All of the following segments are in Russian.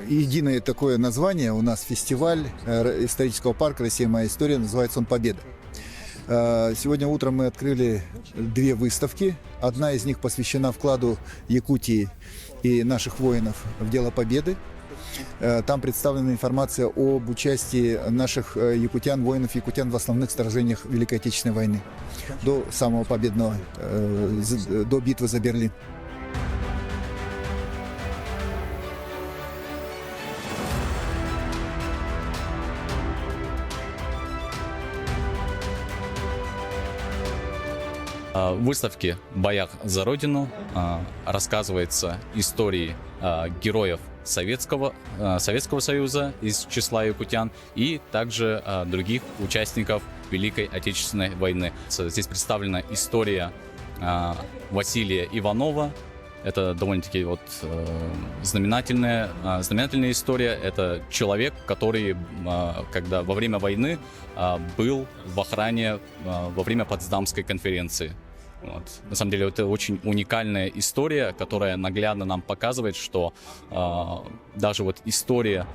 единое такое название. У нас фестиваль исторического парка «Россия. Моя история». Называется он «Победа». Сегодня утром мы открыли 2 выставки. Одна из них посвящена вкладу Якутии и наших воинов в дело победы. Там представлена информация об участии наших якутян, воинов-якутян в основных сражениях Великой Отечественной войны до самого победного, до битвы за Берлин. В выставке «Боях за Родину» рассказывается истории героев Советского Союза из числа якутян и также других участников Великой Отечественной войны. Здесь представлена история Василия Иванова. Это довольно-таки знаменательная история. Это человек, который когда во время войны был в охране во время Потсдамской конференции. На самом деле это очень уникальная история, которая наглядно нам показывает, что даже история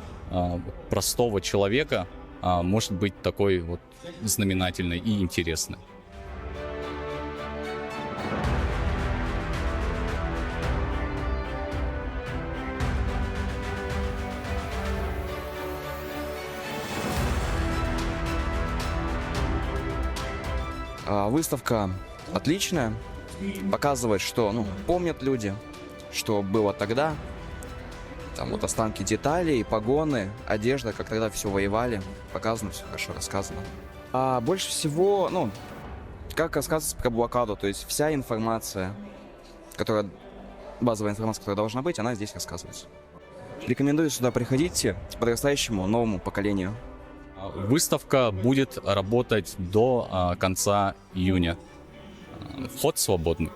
простого человека может быть такой знаменательной и интересной. Выставка отличная, показывает, что помнят люди, что было тогда. Там останки деталей, погоны, одежда, как тогда все воевали. Показано, все хорошо рассказано. А больше всего, как рассказывается про блокаду, то есть вся информация, базовая информация, которая должна быть, она здесь рассказывается. Рекомендую сюда приходить подрастающему новому поколению. Выставка будет работать до конца июня. Вход свободный.